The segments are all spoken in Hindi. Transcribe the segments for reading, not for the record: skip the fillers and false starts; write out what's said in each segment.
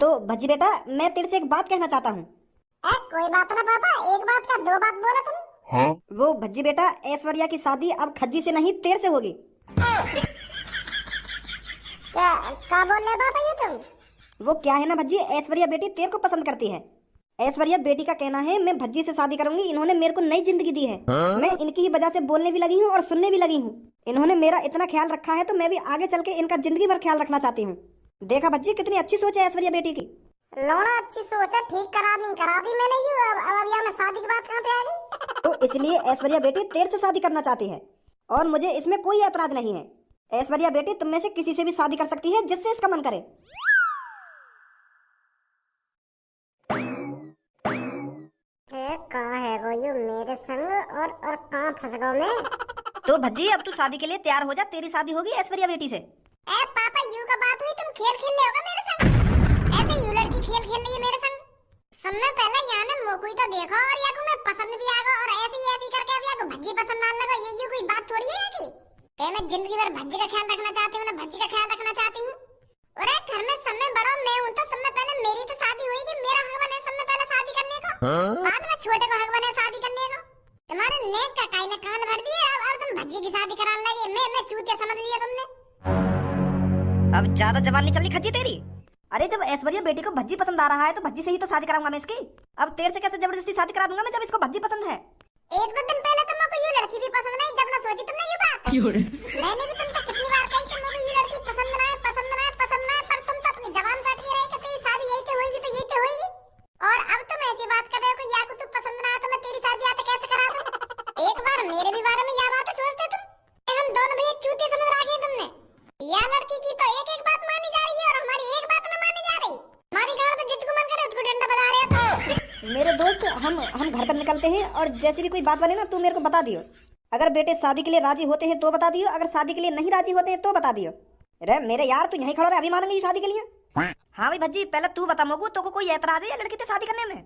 तो भज्जी बेटा, मैं तेरे से एक बात कहना चाहता हूँ। कोई बात ना पापा, एक बात का दो बात बोला तुम। हाँ? वो भज्जी बेटा, ऐश्वर्या की शादी अब खज्जी से नहीं तेरे से होगी। क्या बोल रहे पापा ये तुम? वो क्या है ना भज्जी, ऐश्वर्या बेटी तेरे को पसंद करती है। ऐश्वर्या बेटी का कहना है मैं भज्जी से शादी करूंगी, इन्होंने मेरे को नई जिंदगी दी है। मैं इनकी ही वजह से बोलने भी लगी हूँ और सुनने भी लगी हूँ। इन्होंने मेरा इतना ख्याल रखा है तो मैं भी आगे चल के इनका जिंदगी भर ख्याल रखना चाहती हूँ। देखा भज्जी, कितनी अच्छी सोच है ऐश्वर्या बेटी की। लोना अच्छी सोच है, ठीक करा दी मैंने ही। अब यहाँ में शादी की बात कहाँ पे आ गई? तो इसलिए ऐश्वर्या बेटी तेरे से शादी करना चाहती है और मुझे इसमें कोई ऐतराज नहीं है। ऐश्वर्या बेटी तुम में से किसी से भी शादी कर सकती है जिससे इसका मन करे। कहाँ है वो यू मेरे संग और कहाँ फंस गया मैं? तो भज्जी अब तू शादी के लिए तैयार हो जा, तेरी शादी होगी ऐश्वर्या बेटी से। पापा यू का बात हुई, तुम खेल खेल रहे होगा मेरे संग। ऐसे यू लड़की खेल खेल रही है मेरे संग। समय पहले यहाँ ने मोकुई तो देखो और या को मैं पसंद भी आ गया और ऐसी करके अब या को भज्जी पसंद आने लगा। ये कोई बात थोड़ी है कि मैं जिंदगी भर भज्जी का ख्याल रखना चाहती हूँ ना, भज्जी का ख्याल रखना चाहती हूँ। और एक घर में सब में बड़ा मैं हूँ, तो सब में पहले मेरी तो शादी हुई कि मेरा हक बने सब में पहले शादी करने को। बाद में छोटे को हक बने शादी करने को। तुम्हारे नेक का काई ने कान भर दिए। अब तुम भज्जी की शादी कराने लगे। मैं चूतिया समझ लिया तुमने। अब ज्यादा जवान नहीं चली खज्जी तेरी। अरे जब ऐश्वर्या बेटी को भज्जी पसंद आ रहा है तो भज्जी से ही तो शादी कराऊंगा मैं इसकी। अब तेरे से कैसे जबरदस्ती शादी करा दूंगा मैं जब इसको भज्जी पसंद है। एक दो दिन पहले तो मुझे ये लड़की भी पसंद नहीं, जब ना सोची तुमने ये बात। मैंने भी तुमसे कितनी बार कही कि मुझे ये लड़की पसंद ना है, पर तुम तो अपनी जबान काट के रही कि तेरी शादी यही तो होगी, तो यही तो होगी। और अब तुम ऐसी बात कर रहे हो कि या को तू पसंद ना है तो मैं तेरी शादी आते कैसे करा दूं? एक बार मेरे भी बारे में यह बात सोचते तुम। हम दोनों भी चूतिया समझ रखे तुमने। यह लड़की की तो एक बात मानी जा रही है और हमारी एक बात न मानी जा रही। हमारी गांव पे जितको मन करे उसको डंडा बजा रहे हो। मेरे दोस्त, हम घर पर निकलते हैं और जैसी भी कोई बात बने ना तू मेरे को बता दियो। अगर बेटे शादी के लिए राजी होते हैं तो बता दियो, अगर शादी के लिए नहीं राजी होते हैं तो बता दियो। अरे मेरे यार, तू यहीं खड़ा रहे, अभी मानेंगे शादी के लिए। हाँ भाई भज्जी, पहले तू बता मोगू, तो को कोई ऐतराज है लड़की से शादी करने में?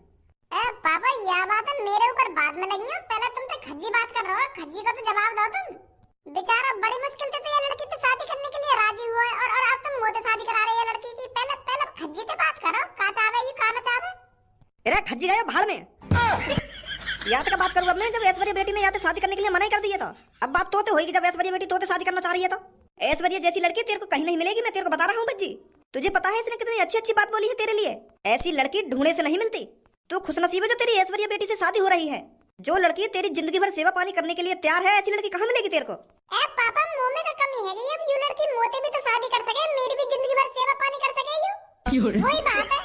पापा यह बात है मेरे ऊपर बाद में लगी है। पहले तुम तो खज्जी बात कर रहे हो, खज्जी को तो जवाब दो तुम। बेचारा बड़ी मुश्किल से तो ये लड़की से शादी करने के लिए राजी हुआ है और अब तुम मोते शादी करा रहे हो लड़की की। पहले खज्जी से बात करो, का चाहे ये का ना चाहे। अरे खज्जी गए भाड़ में। याद का बात करूँ अब मैं, जब ऐश्वर्या बेटी ने यहाँ शादी करने के लिए मना ही कर दिया था। अब बात तो होगी जब ऐश्वर्या बेटी तो शादी करना चाह रही है। तो ऐश्वर्या जैसी लड़की तेरे को कहीं नहीं मिलेगी, मैं तेरे को बता रहा हूँ भज्जी। तुझे पता है इसने कितनी अच्छी अच्छी बात बोली है तेरे लिए। ऐसी लड़की ढूंढने से नहीं मिलती। तू खुशनसीब है जो तेरी ऐश्वर्या बेटी से शादी हो रही है। जो लड़की तेरी जिंदगी भर सेवा पानी करने के लिए तैयार है, ऐसी लड़की कहाँ मिलेगी तेरे को? पापा मुंह में का कमी है ये। अब यू लड़की मोते भी तो शादी कर सके, मेरी भी जिंदगी भर सेवा पानी कर सके यू। वही बात है,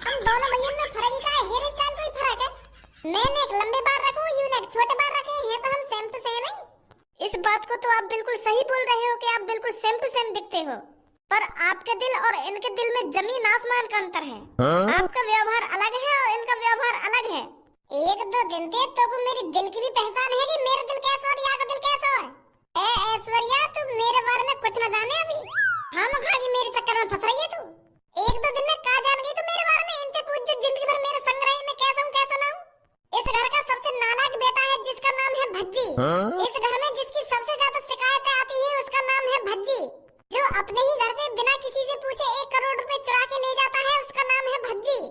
हम दोनों भैया में फर्क ही का है, हेयर स्टाइल कोई फर्क है। मैंने एक लंबे बाल रखूं, यू ने एक छोटे बाल रखे हैं, तो हम सेम टू सेम ही। इस बात को तो आप बिल्कुल सही बोल रहे हो कि आप बिल्कुल सेम टू सेम दिखते हो, पर आपके दिल और इनके दिल में जमीन आसमान का अंतर है। आपका व्यवहार अलग है और इनका व्यवहार अलग है। एक दो दिन थे तो को मेरी दिल की भी पहचान है कि मेरा दिल कैसा और यहाँ का दिल कैसा है। ऐश्वर्या, तू मेरे बारे में कुछ न जाने अभी। हम खागी मेरे चक्कर में फंस रही है तू। एक दो दिन में का जान गई तू मेरे बारे में। इनसे पूछ जो जिंदगी भर मेरे संग रही, मैं कैसा हूँ कैसा ना हूँ। इस घर का सबसे नालायक बेटा है जिसका नाम है भज्जी। इस घर में जिसकी सबसे ज्यादा शिकायतें आती है उसका नाम है भज्जी। जो अपने ही घर से बिना किसी से पूछे 1 करोड़ रुपए चुरा के ले जाता है उसका नाम है भज्जी।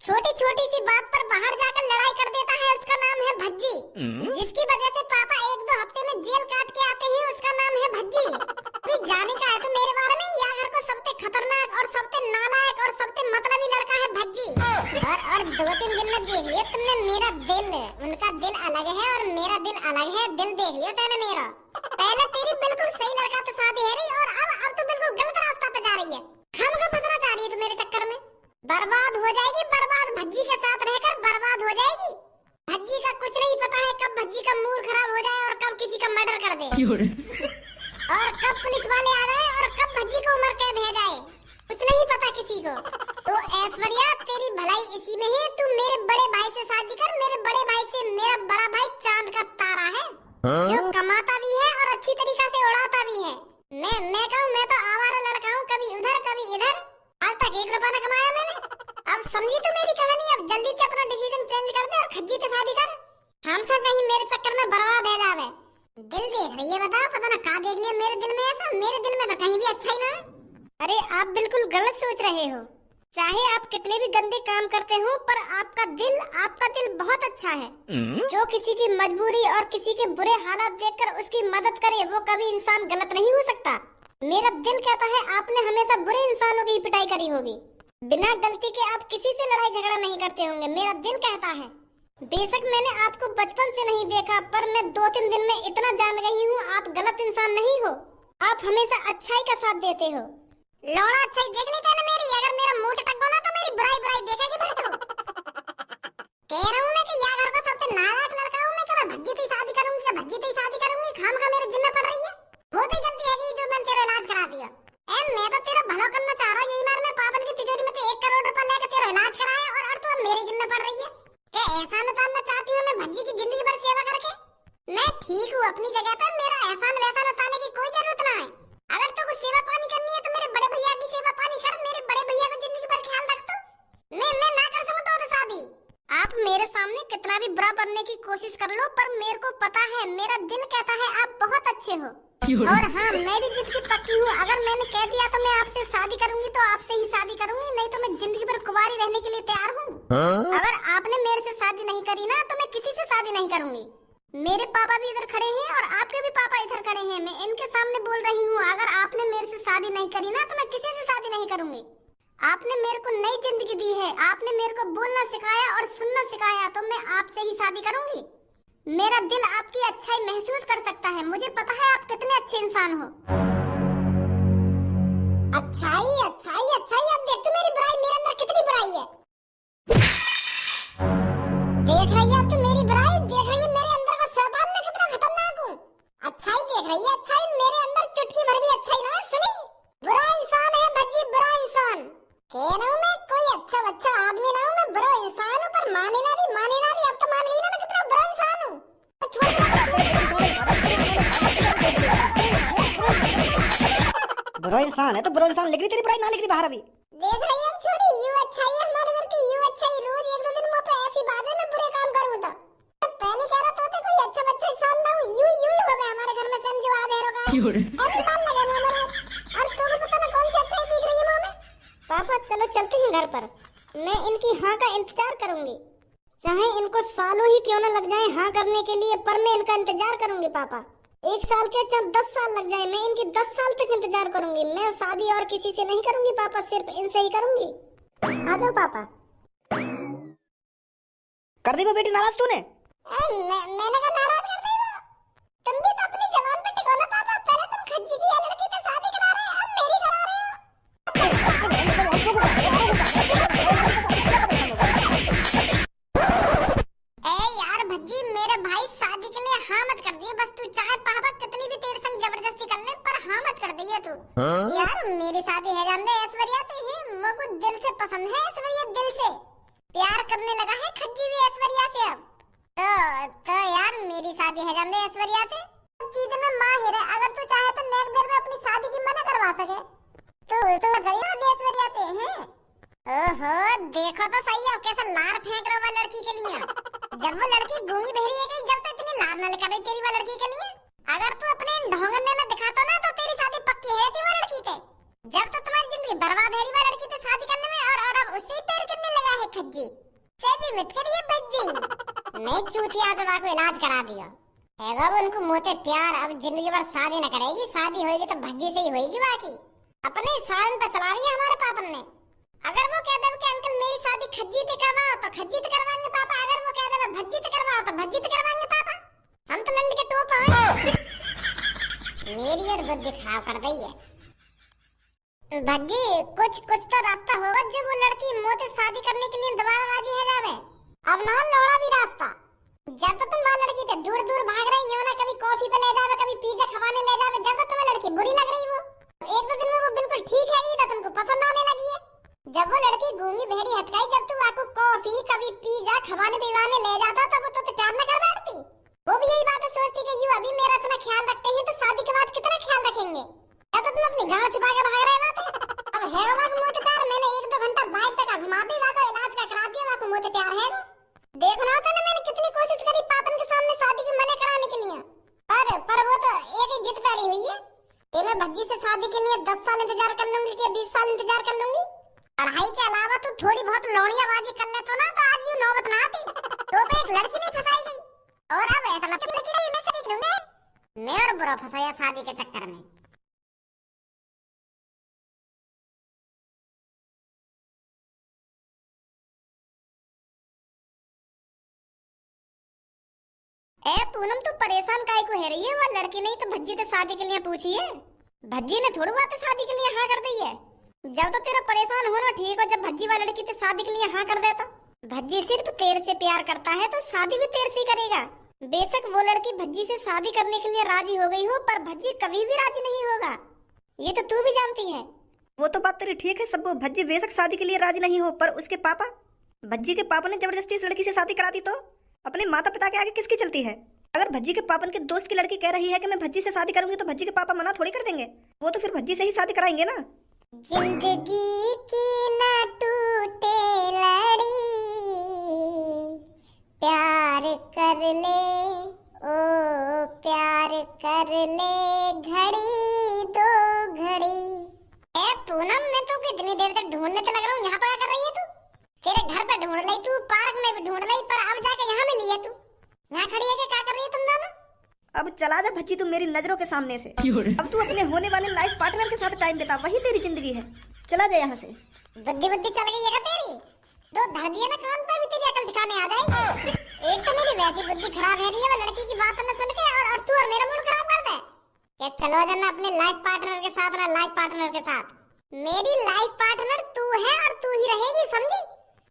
छोटी छोटी सी बात पर बाहर जाकर लड़ाई कर देता है उसका नाम है भज्जी। जिसकी वजह से पापा 1-2 हफ्ते में जेल काट के आते हैं उसका नाम है भज्जी। कोई जाने का है तो मेरे बारे में, यह घर को सबसे खतरनाक और सबसे नालायक और सबसे मतलबी लड़का है भज्जी। और 2-3 दिन में देख लिया तुमने मेरा दिल। उनका दिल अलग है और मेरा दिल अलग है। दिल देख लिया तेने मेरा। पहले तेरी बिल्कुल सही लड़का तो शादी है रही और अब तो बिल्कुल गलत रास्ता पे जा रही है। खामखा फंसना चाह रही है तू मेरे चक्कर में। बर्बाद हो जाएगी, बर्बाद भज्जी के साथ रहकर बर्बाद हो जाएगी। भज्जी का कुछ नहीं पता है कब भज्जी का मूड खराब हो जाए और कब किसी का मर्डर कर दे और कब पुलिस वाले आ जाए और कब भज्जी को उम्र कैद हो जाए, कुछ नहीं पता किसी को। तो ऐश्वर्या, तेरी भलाई इसी में है, तू मेरे बड़े भाई से शादी कर। मेरे बड़े भाई से मेरा बड़ा भाई चांद का तारा है, जो कमाता भी है और अच्छी तरीका से उड़ाता भी है। मैं कहूँ मैं तो आवारा लड़का हूँ, कभी उधर कभी इधर। आज तक 1 रुपया न कमाया मैंने। अब समझी तू मेरी कहानी। अब जल्दी से अपना डिसीजन चेंज कर दे और खज्जी से शादी कर। हम फिर कहीं मेरे चक्कर में बर्बाद हो जावे। दिल देख रही है, बताओ पता ना कहाँ देख लिया मेरे दिल में ऐसा। मेरे दिल में तो कहीं भी अच्छा ही ना है। अरे आप बिल्कुल गलत सोच रहे हो। चाहे आप कितने भी गंदे काम करते हो, पर आपका दिल बहुत अच्छा है। जो किसी की मजबूरी और किसी के बुरे हालात देखकर उसकी मदद करे, वो कभी इंसान गलत नहीं हो सकता। मेरा दिल कहता है आपने हमेशा बुरे इंसानों की पिटाई करी होगी। बिना गलती के आप किसी से लड़ाई झगड़ा नहीं करते होंगे, मेरा दिल कहता है। बेशक मैंने आपको बचपन से नहीं देखा, पर मैं 2-3 दिन में इतना जान गई हूँ, आप गलत इंसान नहीं हो। आप हमेशा अच्छाई का साथ देते हो। लौड़ा अच्छाई देख लेता है ना मेरी, अगर मेरा मुंह चटक गया ना तो मेरी बुराई देखेगी फिर तो। कह रहा हूँ मैं कि या घर का सबसे नालायक लड़का हूँ मैं, कभी भज्जी से शादी करूंगी, कभी भज्जी से शादी करूंगी, खामखा मेरे जिम्मे पड़ रही है। होती गलती है कि जो मैंने तेरा इलाज करा दिया। मैं तो तेरा भला करना चाह रहा हूँ, यही मार मैं पापन की तिजोरी में तो 1 करोड़ रुपए लेकर तेरा इलाज कराया, और तू मेरे जिम्मे पड़ रही है। क्या एहसान उतारना चाहती हूँ मैं भज्जी की जिंदगी भर सेवा करके? मैं ठीक हूँ अपनी जगह पे, मेरा एहसान वैसान उतारने की कोई जरूरत ना है। अगर तो कुछ सेवा पानी करनी है तो मेरे बड़े भैया की सेवा पानी कर, मेरे बड़े भैया को जिंदगी भर ख्याल रख। तो मैं ना कर सकूं तो शादी। आप मेरे सामने कितना भी बुरा बनने की कोशिश कर लो, पर मेरे को पता है, मेरा दिल कहता है आप बहुत अच्छे हो। और हाँ, मैं भी जिद की पक्की हूँ। अगर मैंने कह दिया तो मैं आपसे शादी करूंगी तो आपसे ही शादी करूंगी, नहीं तो मैं जिंदगी भर कुंवारी रहने के लिए तैयार हूँ। अगर आपने मेरे से शादी नहीं करी ना तो मैं किसी से शादी नहीं करूंगी। मेरे पापा भी इधर खड़े हैं और आपके भी पापा इधर खड़े हैं, मैं इनके सामने बोल रही हूँ। अगर आपने मेरे से शादी नहीं करी ना तो मैं किसी से शादी नहीं करूंगी। आपने मेरे को नई जिंदगी दी है, आपने मेरे को बोलना सिखाया और सुनना सिखाया, तो मैं आपसे ही शादी करूंगी। मेरा दिल आपकी अच्छाई महसूस कर सकता है, मुझे पता है आप कितने अच्छे इंसान हो। अच्छाई अच्छाई अच्छाई, अब देख तू मेरी बुराई, मेरे अंदर कितनी बुराई है। देख रही है अब तू मेरी बुराई, देख रही है मेरे अंदर का शैतान मैं कितना खतरनाक हूँ। अच्छाई देख रही है, अच्छाई मेरे अंदर चुटकी भर भी अच्छाई ना सुनी। बुरा इंसान है भज्जी, बुरा इंसान। कह रहा हूँ मैं कोई अच्छा आदमी ना हूँ, मैं बुरा इंसान हूँ, पर माने ना रही, अब तो मान गई ना मैं कितना बुरा इंसान हूँ। बुरा इंसान है तो बुरा इंसान लिख रही, तेरी बुराई ना लिख रही बाहर अभी। देख रही है छोरी, यू अच्छाई है हमारे घर की, यू अच्छाई रोज 1-2 दिन मुंह पे ऐसी बात है मैं बुरे काम करूँ तो। पहले कह रहा था कोई अच्छा इंसान ना हूँ, यू हो गया हमारे घर में समझो आधे रोगा। ऐसे मान लगा हमारा, और तो को पता ना कौन सी अच्छाई दिख रही है मुंह में। पापा चलो चलते हैं घर पर, मैं इनकी हाँ का इंतजार करूंगी, चाहे इनको सालों ही क्यों न लग जाए हाँ करने के लिए, पर मैं इनका इंतजार करूंगी। पापा 1 साल के चाहे 10 साल लग जाए, मैं इनकी 10 साल तक इंतजार करूंगी। मैं शादी और किसी से नहीं करूंगी पापा, सिर्फ इनसे ही करूंगी। आ जाओ पापा। कर दी वो बेटी नाराज तूने? मैंने कहा नाराज कर दी वो? तुम भी तो अपनी जबान पे टिको ना पापा, पहले तुम खज्जी की लड़की से शादी करा रहे हो, अब मेरी करा रहे हो। यार भज्जी, मेरे भाई शादी के लिए हाँ मत कर दिए, बस तू चाहे पापा कितनी भी तेरे संग जबरदस्ती कर ले, पर हाँ मत कर दिए तू। यार मेरी शादी है जान दे, ऐश्वर्या तो है, मुझको दिल से पसंद है ऐश्वर्या, दिल से प्यार करने लगा है खज्जी भी ऐश्वर्या से अब। तो यार मेरी शादी है जान दे ऐश्वर्या से, चीज में माहिर है। अगर तू चाहे तो नेक देर में अपनी शादी की मना करवा सके तो गई ना ऐश्वर्या से हैं। ओहो देखो तो सही है कैसा लार फेंक रहा है लड़की के लिए। जब वो लड़की गूंगी बहरी है गई, जब तो इतनी लार न लगा तेरी वो लड़की के लिए। अगर तू अपने ढोंगने में दिखाता ना तो तेरी शादी पक्की है थी वो लड़की से। जब तो तुम्हारी जिंदगी बर्बाद है वो लड़की से शादी करने में, और अब उससे पैर करने लगा है खज्जी। शादी मत करिए भज्जी, नहीं चूतिया दवा को इलाज करा दिया है उनको मोते प्यार, अब जिंदगी भर शादी न करेगी, शादी होगी तो भज्जी से ही होगी। बाकी अपने सालन पे चला रही है हमारे पापन ने। अगर वो कह दे कि अंकल मेरी शादी खज्जी से करवाओ तो खज्जी से करवाएंगे पापा, अगर वो कह दे भज्जी से करवाओ तो भज्जी से करवाएंगे पापा। हम तो लंड के टोप हैं। मेरी और बुद्धि खराब कर दी है भज्जी। कुछ तो रास्ता होगा जो वो लड़की मोते शादी करने के लिए दोबारा राजी है जावे। अब ना लौड़ा भी रास्ता, जब तो तुम वहाँ लड़की से दूर भाग रही हो ना, कभी कॉफी पे ले जावे, कभी पिज्जा खवाने ले जावे, जब तो तुम्हें लड़की बुरी लग रही वो 1-2 दिन में वो बिल्कुल ठीक है तो तुमको पसंद आने लगी है। जब वो लड़की गूंगी बहरी हटकाई, जब तू आपको कॉफी कभी पिज्जा खवाने पिवाने ले जाता तब तो प्यार न कर बैठती। वो भी यही बात सोचती कि यू अभी मेरा इतना ख्याल रखते हैं तो शादी के बाद कितना ख्याल रखेंगे। जब तो तुम अपनी गाँव छुपा के भाग रहे थे। अब है वो मुझे प्यार, मैंने 1-2 घंटा बाइक पे का घुमा दी, इलाज का करा दिया, वो मुझे प्यार है वो। देखना होता ना मैंने कितनी कोशिश करी पापन के सामने शादी की मना कराने के लिए, पर वो तो एक ही जिद पड़ी हुई है कि मैं भज्जी से शादी के लिए 10 साल इंतजार कर लूंगी कि 20 साल इंतजार कर लूंगी। पढ़ाई के अलावा तू थोड़ी बहुत लौड़ियाबाजी कर ले तो ना, तो आज यूं नौबत ना आती। तो पे एक लड़की नहीं फंसाई गई, और अब ऐसा लगता है कि मैं से निकलूंगा। मैं और बुरा फंसाया शादी के चक्कर में। ए पूनम, तू परेशान काहे को है रही है? वो लड़की नहीं तो भज्जी से शादी के लिए पूछी है। भज्जी ने थोड़ी बात शादी के लिए हाँ कर दी है। जब तो तेरा परेशान होना ठीक हो, जब भज्जी वाली लड़की से शादी के लिए हाँ कर देता। भज्जी सिर्फ तेरे से प्यार करता है तो शादी भी तेरे से करेगा। बेशक वो लड़की भज्जी से शादी करने के लिए राजी हो गई हो, पर भज्जी कभी भी राजी नहीं होगा, ये तो तू भी जानती है। वो तो बात तेरी ठीक है सब, भज्जी बेशक शादी के लिए राजी नहीं हो, पर उसके पापा, भज्जी के पापा ने जबरदस्ती उस लड़की से शादी करा दी तो अपने माता पिता के आगे किसकी चलती है? अगर भज्जी के पापा के दोस्त की लड़की कह रही है कि मैं भज्जी से शादी करूंगी, तो भज्जी के पापा मना थोड़ी कर देंगे। वो तो फिर भज्जी से ही शादी कराएंगे ना। जिंदगी की ना टूटे लड़ी, प्यार कर ले ओ प्यार कर ले, घड़ी दो घड़ी। ए पूनम, मैं तो कितनी देर तक ढूंढने तो लग रहा हूँ, यहाँ पर क्या कर रही है तू? तेरे घर पे ढूंढ ली तू, पार्क में भी ढूंढ ली, पर अब जाके यहाँ मिली है तू। यहाँ खड़ी है कि क्या कर रही है तुम दोनों? अब चला जा भज्जी, तुम मेरी नजरों के सामने से। अब तू अपने होने वाले लाइफ पार्टनर के साथ टाइम बिता, वही तेरी जिंदगी है। चला जा यहाँ से। बुद्धि बुद्धि चल गई है क्या तेरी? दो धर दिए ना कान पर भी तेरी अकल दिखाने आ जाएगी। एक तो मेरी वैसी बुद्धि खराब है रही है, वो लड़की की बात न सुन के, और तू और मेरा मूड खराब कर दे। क्या चलो जाना अपने लाइफ पार्टनर के साथ ना, लाइफ पार्टनर के साथ। मेरी लाइफ पार्टनर तू है और तू ही रहेगी, समझी?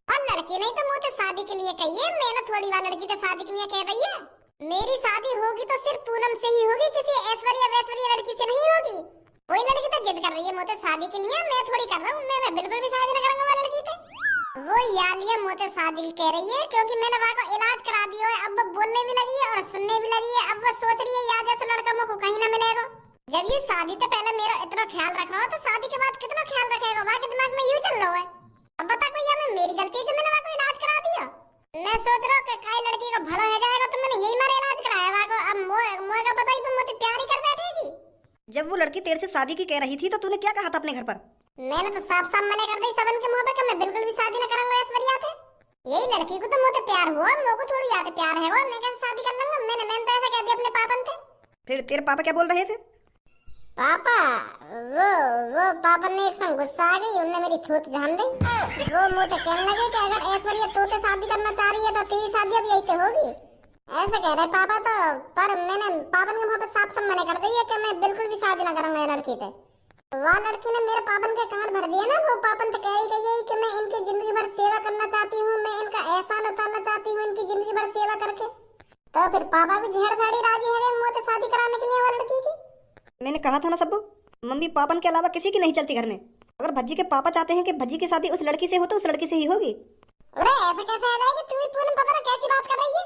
और लड़की नहीं तो मुझे शादी के लिए कही है, मैंने थोड़ी वाली लड़की तो शादी के लिए कह रही है। मेरी शादी होगी तो सिर्फ पूनम से ही होगी, किसी ऐश्वर्या वैश्वर्या लड़की से नहीं होगी। कोई लड़की तो जिद कर रही है मुझे शादी के लिए, मैं थोड़ी कर रहा हूँ। मैं बिल्कुल भी शादी नहीं करूंगा वो लड़की से। वो यालिया मुझे शादी कह रही है क्योंकि मैंने वहाँ को इलाज करा दिया है। अब वो बोलने भी लगी है और सुनने भी लगी है। अब वो सोच रही है याद ऐसा लड़का मुझको कहीं ना मिलेगा। जब ये शादी तो पहले मेरा इतना ख्याल रख रहा हो, तो शादी के बाद कितना ख्याल रखेगा? वहाँ के दिमाग में यूं चल रहा है। अब बता कोई, या मेरी गलती है जो मैंने वहाँ को इलाज करा दिया? मैं सोच रहा हूँ कि काई लड़की को भला हो जाएगा तो मैंने यही मारा इलाज कराया वहाँ को। अब मोए का पता ही तुम मुझे प्यार ही कर बैठेगी। जब वो लड़की तेरे से शादी की कह रही थी तो तूने क्या कहा था अपने घर पर? मैंने तो साफ साफ मना कर दी सबन के मुंह पे कि मैं बिल्कुल भी शादी न करूंगा ऐश्वर्या से। यही लड़की को तो मुझे प्यार हुआ, मुझको थोड़ी याद प्यार है वो, मैं कैसे शादी कर लूंगा? मैंने तो ऐसा कह दिया अपने पापा से। फिर तेरे पापा क्या बोल रहे थे? पापा वो पापा ने एक संग गुस्सा आ गई, उन्होंने मेरी थूत झाम दी। वो मुझे कहने लगे कि अगर ऐश्वर्या तू तो शादी करना चाह रही है तो तेरी शादी अब यही तो होगी, ऐसे कह रहे पापा तो। पर मैंने पापा के मुंह पे साफ साफ मना कर दी है कि मैं बिल्कुल भी शादी ना करूंगा लड़की से। वह लड़की ने मेरे पापन के कान भर दिए ना। वो पापन तो कह ही गई कि मैं इनकी जिंदगी भर सेवा करना चाहती हूँ, मैं इनका एहसान उतारना चाहती हूँ इनकी जिंदगी भर सेवा करके। तो फिर पापा भी झेड़-फाड़ी राजी है मुझे शादी कराने के लिए वो लड़की की। मैंने कहा था ना सब्बू, मम्मी पापन के अलावा किसी की नहीं चलती घर में। अगर भज्जी के पापा चाहते हैं कि भज्जी की शादी उस लड़की से हो तो उस लड़की से ही होगी। अरे ऐसा कैसे आ जाएगी? तू भी पूनम पता ना कैसी बात कर रही है?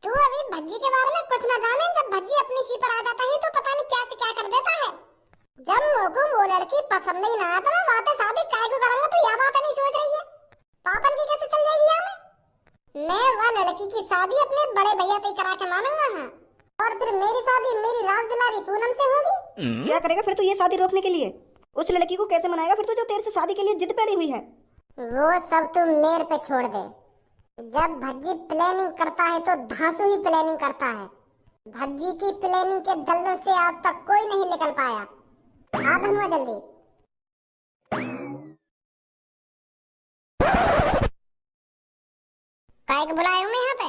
तू अभी भज्जी के बारे में कुछ ना जाने। जब भज्जी अपनी सी पर आ जाता है तो पता नहीं क्या से क्या कर देता है। जब मुझको वो लड़की पसंद नहीं ना तो मैं बातें शादी काय को करूंगा? तू यह बात नहीं सोच रही है? पापन की कैसे चल जाएगी यहाँ में? मैं वो लड़की की शादी अपने बड़े भैया से करा के मानूंगा। हाँ, और फिर मेरी शादी मेरी राजदुलारी पूनम से होगी। क्या करेगा फिर तू ये शादी रोकने के लिए? उस लड़की को कैसे मनाएगा फिर तू जो तेरे से शादी के लिए जिद पड़ी हुई है? वो सब तुम मेरे पे छोड़ दे। जब भज्जी प्लानिंग करता है तो धांसू ही प्लानिंग करता है। भज्जी की प्लानिंग के दलदल से आज तक कोई नहीं निकल पाया। आ धनुआ जल्दी। काय को बुलाया हूँ मैं यहाँ पे?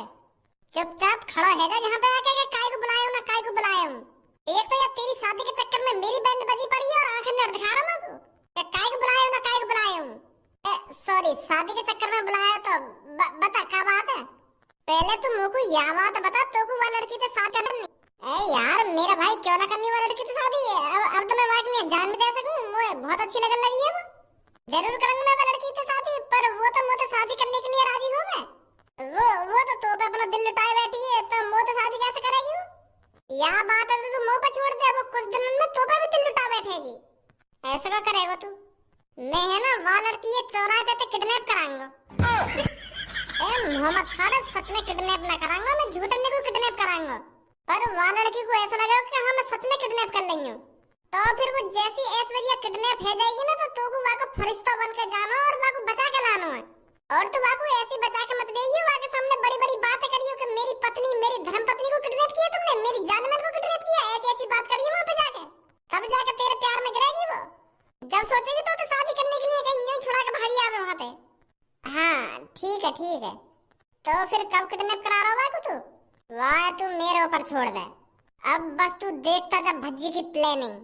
चुपचाप खड़ा है जहाँ पे आके काय को बुलाया हूँ ना काय को बुलाया हूँ? एक तो यार तेरी शादी के चक्कर में मेरी बैंड बजी पड़ी है और आंखें नर दिखा रहा हूँ मैं को। काय को बुलाया हूँ ना काय को बुलाया हूँ? सॉरी, शादी के चक्कर में बुलाया तो बता क्या बात है? पहले तुम मुझको यह बात बता, तो को वो लड़की से शादी करनी? यार मेरा भाई क्यों ना करनी वो लड़की से शादी है? अब तो मैं वहाँ के लिए जान भी दे सकूँ। मुझे बहुत अच्छी लगने लगी है वो। जरूर करूंगा मैं वो लड़की से शादी, पर वो तो मुझे शादी करने के लिए राजी हो गए। वो तो पे अपना दिल लुटाए बैठी है, तो मुझे शादी कैसे करेगी वो? यह बात है तो तू मुँह पे छोड़ दे, वो कुछ दिनों में तो पे भी दिल लुटा बैठेगी। ऐसा क्या करेगा तू? मैं है ना वो लड़की ये चौराहे पे किडनैप कराऊंगा। मोहम्मद खालिद सच में किडनैप ना कराऊंगा, मैं झूठने को किडनैप कराऊंगा। पर वो लड़की को ऐसा लगेगा कि हाँ मैं सच में किडनैप कर लेंगे। तो फिर वो जैसी ऐश्वर्या किडनैप हो जाएगी ना तो तू को वहाँ को फरिश्ता बन के जाना और और तू बाबू ऐसी बचा के मत गई हो, आगे सामने बड़ी बड़ी बातें करियो कि मेरी पत्नी, मेरी धर्म पत्नी को किडनैप किया तुमने, मेरी जानवर को किडनैप किया, ऐसी ऐसी बात करियो वहां पे जाके, तब जाके तेरे प्यार में गिरेगी वो। जब सोचेगी तो शादी करने के लिए कहीं यूं छुड़ा के भागी आवे वहां पे। हाँ ठीक है ठीक है, तो फिर कब किडनैप करा रहा होगा तू? वाह तू मेरे ऊपर छोड़ दे, अब बस तू देखता जब भज्जी की प्लानिंग।